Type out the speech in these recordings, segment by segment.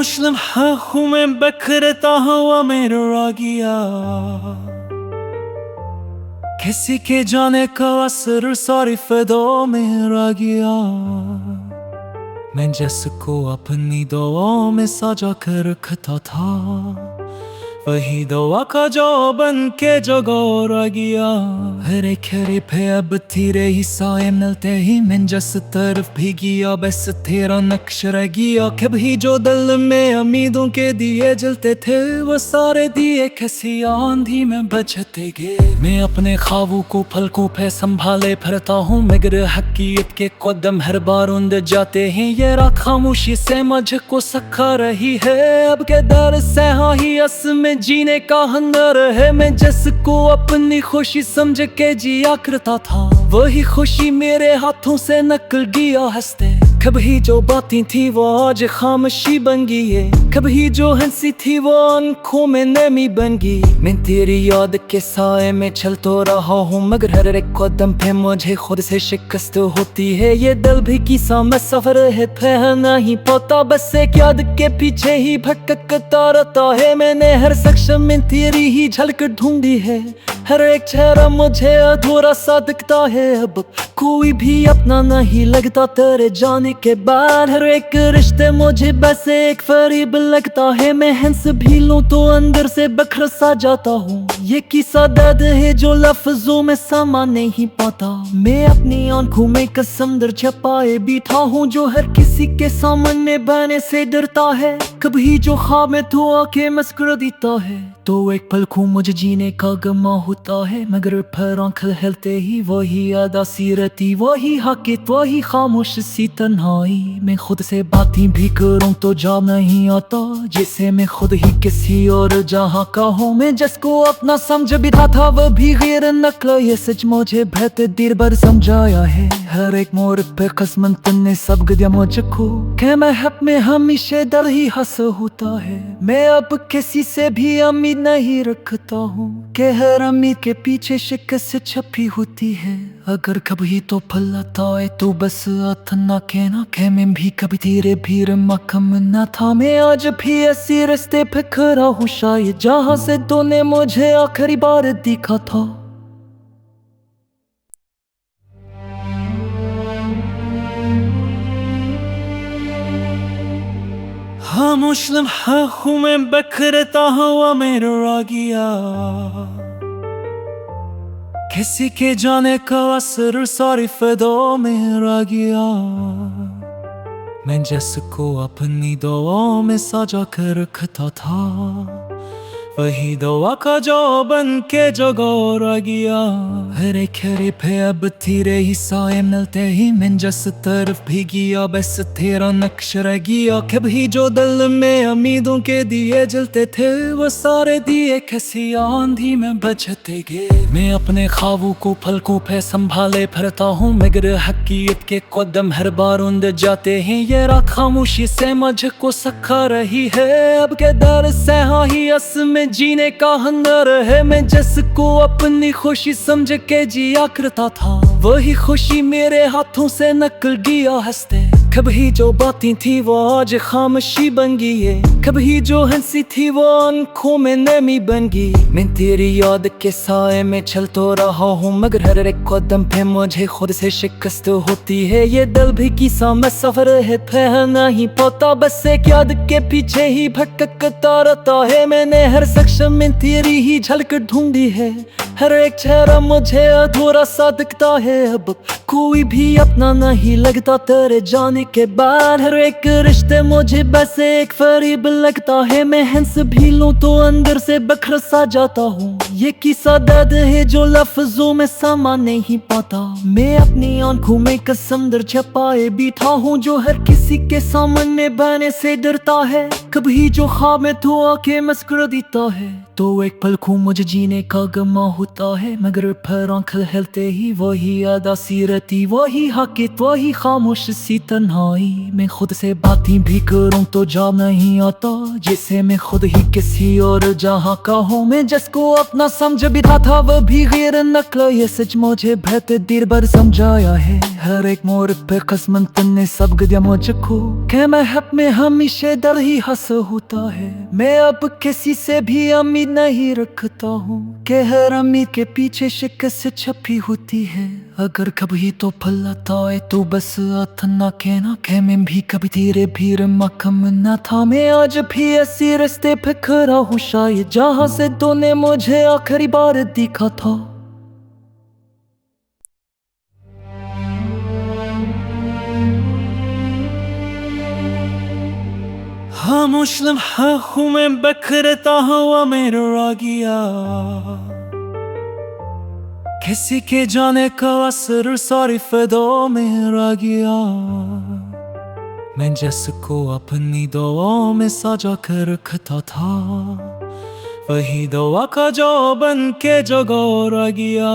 खामोश लम्हा हूँ मैं, बिखरता हुआ मेरा रागिया। किसी के जाने का असर सारी फिदों में रागिया। मैं जिसको अपनी दुआओं में सजा कर रखता था, वही दुआ का जो बन के जगो रागिया। हरे खरे पे अब तेरे ही साए मिलते ही मैं जिस तरफ भी गया, बस तेरा नक्श रह गया। कभी जो दिल में उम्मीदों के दिए जलते थे, वो सारे दिए किसी आंधी में बचते गए। मैं अपने ख्वाबों को पलकों पे संभाले फिरता हूँ, मगर हकीकत के कदम हर बार उंद जाते हैं। ये रात खामोशी से मुझको सखा रही है, अब के दर से हाँ ही अस में जीने का हंगर है। मैं जिसको अपनी खुशी समझ के जिया करता था, वही खुशी मेरे हाथों से निकल गया हंसते। कभी जो बातें थी वो आज खामोशी बन गई है, कभी जो हंसी थी वो आंखों में नमी बन गई। मैं तेरी याद के साए में चल तो रहा हूँ, मगर हर एक कदम पे मुझे खुद से शिकस्त होती है। ये दिल भी किसा में सफर है, नहीं ही पता, बस एक याद के पीछे ही भटकता रहता है। मैंने हर शख्स में तेरी ही झलक ढूंढी है, हर एक चेहरा मुझे अधूरा सा दिखता है। अब कोई भी अपना नहीं लगता तेरे जाने के बाद, हर एक रिश्ते मुझे बस एक फरीब लगता है। मैं हंस भी लूं तो अंदर से बखर सा जाता हूँ। ये किस्सा दर्द है जो लफ्जों में समा नहीं पाता। मैं अपनी आंखों में कसम दर छपाए बैठा हूँ, जो हर किसी के सामने बने से डरता है। कभी जो ख्वाब में तो आके मुस्कुरा देता है, तो एक पल को मुझे जीने का गमा होता है। मगर फिर आंख हिलते ही वही अदा सी रहती, वही हकीकत, वही खामोश सी तन्हाई। मैं खुद से बातें भी करूं तो जवाब नहीं आता, जिसे मैं खुद ही किसी और जहां का हूं। मैं जिसको अपना समझ बिठा था वो भी गैर नकला, ये सच मुझे बेहतर देर बार समझाया है। हर एक मोड़ पे किस्मत ने सबक दिया मुझको, कि महब में हमेशा डर ही हंस होता है। मैं अब किसी से भी उम्मीद नहीं रखता हूँ, कि हर उम्मीद के पीछे शिकस्त छपी होती है। अगर कभी तो फल आता है तो बस इतना कहना, कि मैं भी कभी तेरे भीड़ मकम न था। मैं आज भी ऐसी रास्ते पे खड़ा हूँ शायद, जहाँ से तूने मुझे आखिरी बार देखा था। खामोश लम्हा हूँ मैं, बिखरता हुआ मेरा रागिया। किसी के जाने का असर सारी फिदों में रागिया। मैं जिसको अपनी दुआओं में सजा कर रखता था, वही दुआ का जो बन के जगो रागिया। हरे खरे पे अब तेरे ही साए मिलते ही मैं जिस तरफ भी गया, बस तेरा नक्श रह गया। कभी जो दिल में उम्मीदों के दिए जलते थे, वो सारे दिए किसी आंधी में बचते गए। मैं अपने ख्वाबों को पलकों पे संभाले फिरता हूँ, मगर हकीकत के कदम हर बार उंद जाते हैं। ये रात खामोशी से मुझको सखा रही है, अब के दर से हाँ ही अस में जीने का हंगर है। मैं जिसको अपनी खुशी समझ के जिया करता था, वही खुशी मेरे हाथों से निकल गया हंसते। कभी जो बातें थी वो आज खामोशी बन गई है, कभी जो हंसी थी वो आंखों में नमी बन गई। मैं तेरी याद के साए में चल तो रहा हूँ, मगर हर एक कदम पे मुझे खुद से शिकस्त होती है। ये दिल भी किसा में सफर है, नहीं पता, बस एक याद के पीछे ही भटकता रहता है। मैंने हर शख्स में तेरी ही झलक ढूंढी है, हर एक चेहरा मुझे अधूरा सा दिखता है। अब कोई भी अपना नहीं लगता तेरे जाने के बाद, हर एक रिश्ते मुझे बस एक फरीब लगता है। मैं हंस भी लूं तो अंदर से बखर सा जाता हूँ। ये किस्सा दर्द है जो लफ्जों में समा नहीं पाता। मैं अपनी आंखों में कसम दर छपाए बैठा हूँ, जो हर किसी के सामने बने से डरता है। कभी जो ख्वाब में तो आके मुस्कुरा देता है, तो एक पल को मुझे जीने का गमा होता है। मगर फिर आंख हिलते ही वही अदा सी रहती, वही हकीकत, वही खामोश सी तन्हाई। मैं खुद से बातें भी करूं तो जवाब नहीं आता, जिसे मैं खुद ही किसी और जहां का हूं। मैं जिसको अपना समझ भी था वो भी गैर नकल, ये सच मुझे बेहतर देर बार समझाया है। हर एक मोड़ पे किस्मत ने सबक दिया मुझको कि महब में हमेशा डर ही हंस होता है। मैं अब किसी से भी उम्मीद नहीं रखता हूँ कि हर उम्मीद के पीछे शिकस्त छपी होती है। अगर कभी तो फल आता है तो बस इतना कहना कि मैं भी कभी तेरे भीड़ मकम न था। मैं आज भी ऐसी रास्ते पे खड़ा हूँ शायद जहाँ से तूने मुझे आखिरी बार देखा था। हाँ मुस्लिम हूँ मैं बकरता हुआ मेरा गया, किसी के जाने का असर सारी फिदों में रह गया। मैं जिसको अपनी दुआओं में सजा कर रखता था वही दुआ का जो बन के जगह रह गया।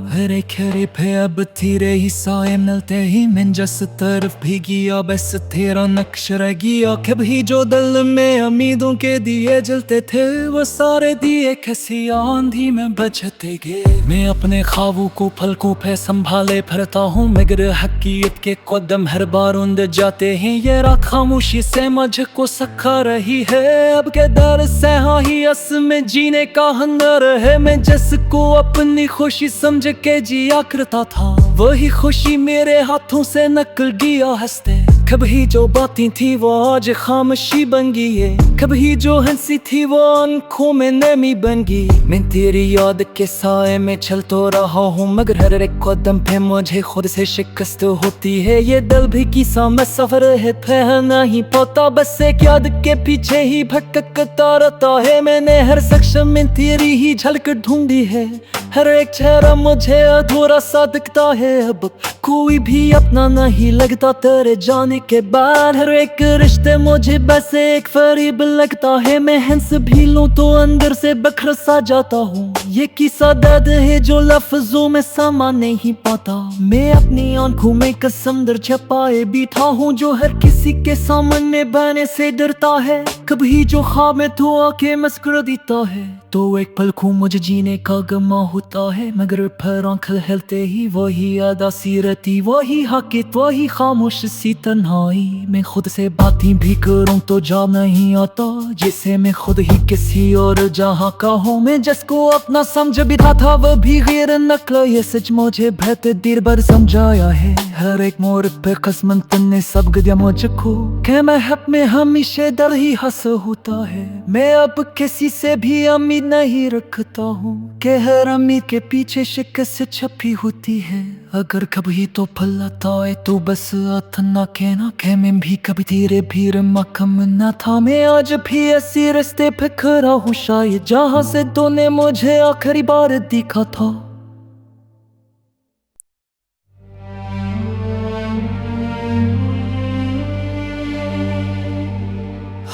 हरे खरे पे अब तेरे ही साए मिलते ही मैं जिस तरफ भी गया बस तेरा नक्श रह गया। कभी जो दिल में उम्मीदों के दिए जलते थे वो सारे दिए किसी आंधी में बचते गए। मैं अपने ख्वाबों को पलकों पे संभाले फिरता हूँ मगर हकीकत के कदम हर बार उंद जाते हैं। ये रात खामोशी से मुझको सखा रही है अब के डर से हाँ ही अस में जीने का हुनर है। मैं जिसको अपनी खुशी समझ के जिया करता था वही खुशी मेरे हाथों से निकल गया हंसते। कभी जो बातें थी वो आज खामोशी बन गई है, कभी जो हंसी थी वो आंखों में नमी बन गई। मैं तेरी याद के साए में चलता रहा हूँ मगर हर एक कदम पे मुझे खुद से शिकस्त होती है। ये दिल भी किसा में सफर है फिर नहीं पता बस एक याद के पीछे ही भटकता रहता है। मैंने हर शख्स में तेरी ही झलक ढूंढी है, हर एक चेहरा मुझे अधूरा सा दिखता है। अब कोई भी अपना नहीं लगता तेरे जाने के बाद, हर एक रिश्ते मुझे बस एक फरीब लगता है। मैं हंस भी लूं तो अंदर से बखर सा जाता हूँ, ये किस्सा दर्द है जो लफ्जों में समा नहीं पाता। मैं अपनी आंखों में कसम दर छपाए बैठा हूँ जो हर किसी के सामने बने से डरता है। कभी जो ख्वाब में तो आके मुस्कुरा देता है तो एक पल को मुझे जीने का गमा होता है मगर फिर आंख हिलते ही वही याद सी रहती, वही हकीकत वही खामोश सी तन्हाई। मैं खुद से बातें भी करूं तो जा नहीं आता जिसे मैं खुद ही किसी और जहां का हूं। मैं जिसको अपना समझ भी था वो भी गैर नकल, ये सच मुझे बेहतर देर बार समझाया है। हर एक मोड़ पे किस्मत ने सबक दिया मुझको कि महब में हमेशा डर ही हंस होता है। मैं अब किसी से भी उम्मीद नहीं रखता हूँ कि हर उम्मीद के पीछे शिकस्त छपी होती है। अगर कभी तो फल आता है तो बस इतना कहना कि मैं भी कभी तेरे भीड़ मकम न था। मैं आज भी ऐसी रास्ते पे खड़ा हूँ शायद जहाँ से तूने मुझे आखिरी बार देखा था।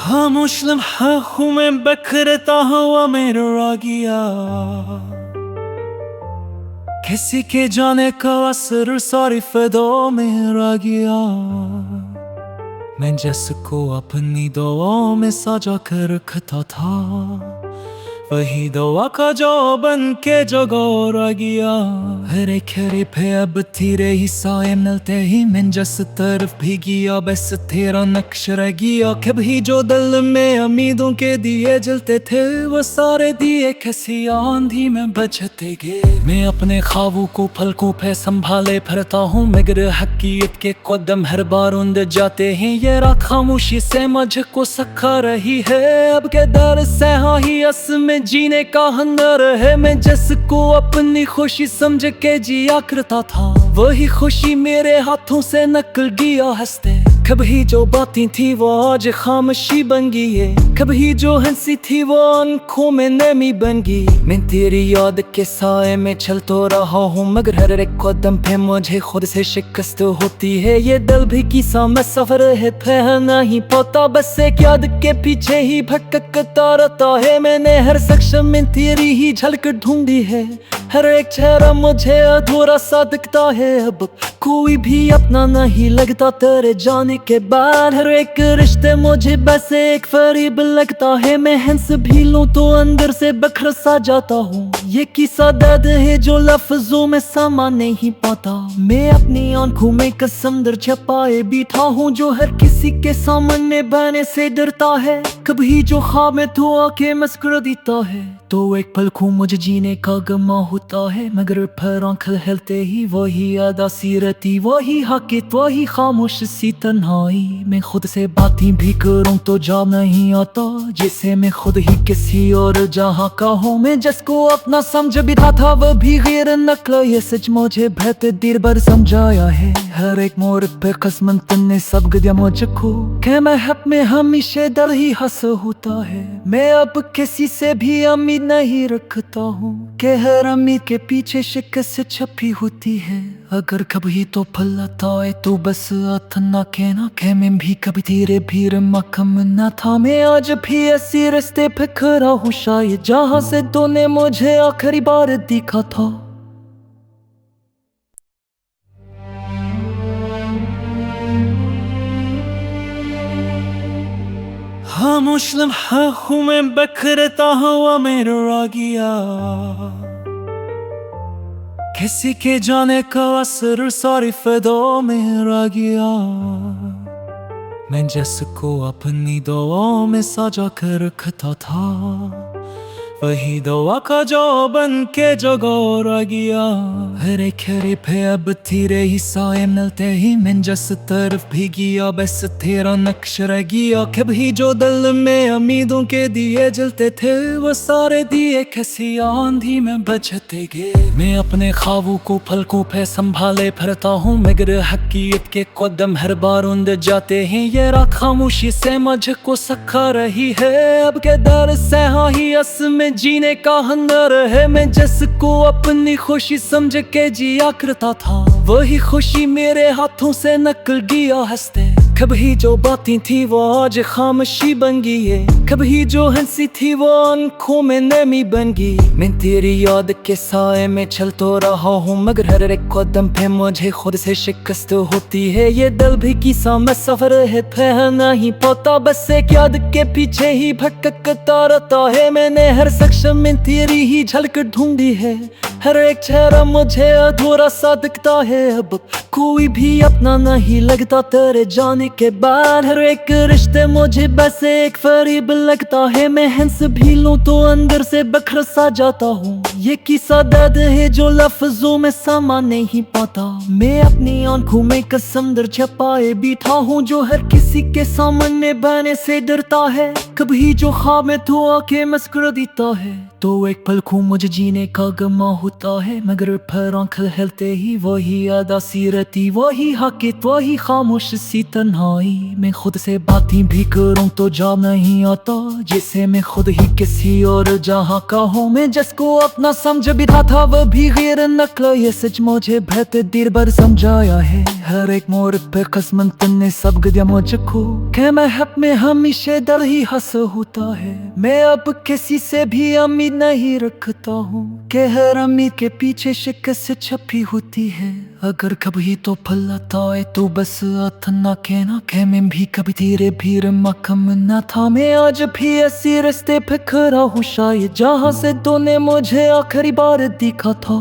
हाँ मुस्लिम हूँ मैं बकरता हुआ मेरा गया, किसी के जाने का असर सारी फिदों में रह गया। मैं जिसको अपनी दुआओं में सजा कर रखता था वही दुआ का जो बन के जगह रह गया। हरे खरे पे अब तेरे ही साए मिलते ही मैं जिस तरफ भी गया बस तेरा नक्श रह गया। कभी जो दिल में उम्मीदों के दिए जलते थे वो सारे दिए किसी आंधी में बचते गए। मैं अपने ख्वाबों को पलकों पे संभाले फिरता हूँ मगर हकीकत के कदम हर बार उंद जाते हैं। ये रात खामोशी से मुझको सखा रही है अब के डर से हाँ ही अस में जीने का हुनर है। मैं जिसको अपनी खुशी समझ के जिया करता था वही खुशी मेरे हाथों से निकल गया हंसते। कभी जो बातें थी वो आज खामोशी बन गई है, कभी जो हंसी थी वो आंखों में नमी बन गई। मैं तेरी याद के साए में चलता रहा हूँ मगर हर एक कदम पे मुझे खुद से शिकस्त होती है। ये दिल भी किसा में सफर है फिर नहीं पता बस एक याद के पीछे ही भटकता रहता है। मैंने हर शख्स में तेरी ही झलक ढूंढी है, हर एक चेहरा मुझे अधूरा सा दिखता है। अब कोई भी अपना नहीं लगता तेरे जाने के बाद हर एक रिश्ते मुझे बस एक फरीब लगता है। मैं हंस भी लूं तो अंदर से बखर सा जाता हूँ। ये किस्सा दर्द है जो लफ्जों में समा नहीं पाता। मैं अपनी आंखों में कसम दर छपाए बीठा हूँ, जो हर किसी के सामने बने से डरता है। कभी जो ख्वाब में तो आके मुस्कुरा देता है, तो एक पल को मुझे जीने का गमा होता है। मगर फिर आंख हिलते ही वही अदा सी रहती, वही हकीकत, वही खामोश सी तन्हाई। मैं खुद से बातें भी करूं तो जवाब नहीं आता, जिसे मैं खुद ही किसी और जहां का हूं। मैं जिसको अपना समझ भी था वह भी गैर नकला, ये सच मुझे बेहतर देर बार समझाया है। हर एक मोड़ पे किस्मत ने सबक दिया मुझको, कि महब में हमेशा डर ही हंस होता है। मैं अब किसी से भी उम्मीद नहीं रखता हूँ, कि हर उम्मीद के पीछे शिकस्त छपी होती है। अगर कभी तो फल आता है तो बस इतना कहना, कि मैं भी कभी तेरे भीड़ मकम न था। मैं आज भी ऐसी रास्ते पे खड़ा हूँ, शायद जहाँ से तूने मुझे आखिरी बार देखा था। खामोश लम्हा हूँ मैं, बखरता हुआ मेरा आ गया। किसी के जाने का असर सारी फिदाओं में रह गया। मैं जिसको अपनी दुआओं में सजा कर रखता था, वही दुआ का जो बन के जगह रह गया। हरे खरे पे अब तेरे ही साए मिलते ही मैं जिस तरफ भी गया, बस तेरा नक्श रह गया। कभी जो दिल में उम्मीदों के दिए जलते थे, वो सारे दिए किसी आंधी में बचते गए। मैं अपने ख्वाबों को पलकों पे संभाले फिरता हूँ, मगर हकीकत के कदम हर बार उंद जाते हैं। ये रात खामोशी से मुझको सखा रही है, अब के दर से हाँ ही अस में जीने का हुनर है। मैं जिसको अपनी खुशी समझ के जिया करता था, वही खुशी मेरे हाथों से निकल गया हंसते। कभी जो बातें थी वो आज खामोशी बन गई है, कभी जो हंसी थी वो आंखों में नमी बन गई। मैं तेरी याद के साए में चल तो रहा हूँ, मगर हर एक कदम पे मुझे खुद से शिकस्त होती है। ये दिल भी किसा में सफर है, फिर नहीं पता, बस एक याद के पीछे ही भटकता रहता है। मैंने हर शख्स में तेरी ही झलक ढूंढी है, हर एक चेहरा मुझे अधूरा सा दिखता है। अब कोई भी अपना नहीं लगता तेरे जाने के बाद, हर एक रिश्ते मुझे बस एक फरीब लगता है। मैं हंस भी लूं तो अंदर से बखर सा जाता हूँ। ये किस्सा दर्द है जो लफ्जों में समा नहीं पाता। मैं अपनी आंखों में कसम दर छपाए बीठा हूँ, जो हर किसी के सामने बने से डरता है। कभी जो ख्वाब में तो आके मुस्कुरा देता है, तो एक पल को मुझे जीने का गमा होता है। मगर फिर आंख हिलते ही वही अदा सी रहती, वही हकीकत, वही खामोश सी तन्हाई। मैं खुद से बातें भी करूं तो जवाब नहीं आता, जिसे मैं खुद ही किसी और जहां का हूं। मैं जिसको अपना समझ भी था वह भी गैर नकला, ये सच मुझे बेहतर देर बार समझाया है। हर एक मोड़ पे किस्मत ने सबक दिया मुझको, कि महब में हमेशा डर ही हंस होता है। मैं अब किसी से भी उम्मीद नहीं रखता हूँ, कि हर उम्मीद के पीछे शिकस्त छपी होती है। अगर कभी तो फल आता है तो बस इतना कहना, कि मैं भी कभी तेरे भीड़ मकम न था। मैं आज भी ऐसी रास्ते पे खड़ा हूँ, शायद जहाँ से तूने मुझे आखिरी बार देखा था।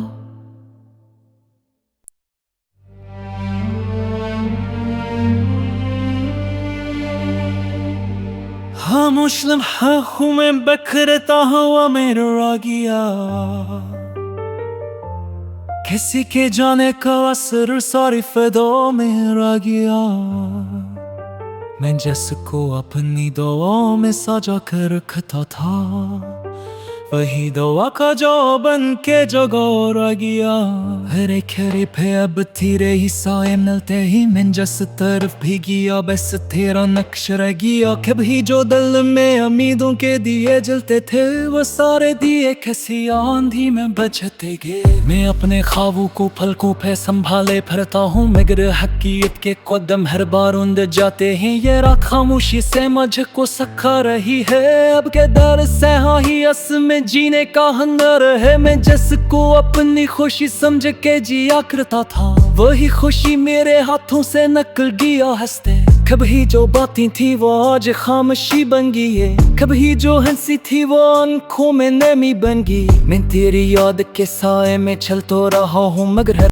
खामोश लम्हा हूँ मैं, बखरता हुआ मेरा आ गया। किसी के जाने का असर सारी फिदाओं में रह गया। मैं जिसको अपनी दुआओं में सजा कर रखता था, वही दुआ का जो बन के जगह रह गया। हरे खरे पे अब तेरे ही साए मिलते ही मैं जिस तरफ भी गया, बस तेरा नक्श रह गया। कभी जो दिल में उम्मीदों के दिए जलते थे, वो सारे दिए किसी आंधी में बचते गए। मैं अपने ख्वाबों को पलकों पे संभाले फिरता हूँ, मगर हकीकत के कदम हर बार उंद जाते हैं। ये रात खामोशी से मुझको सखा रही है, अब के दर से हाँ ही अस में जीने का हुनर है। मैं जिसको अपनी खुशी समझ के जिया करता था, वही खुशी मेरे हाथों से निकल गया हंसते। कभी जो बातें थी वो आज खामोशी बन गई है, कभी जो हंसी थी वो आंखों में नमी बन गई। मैं तेरी याद के साए में चलता रहा हूँ मगर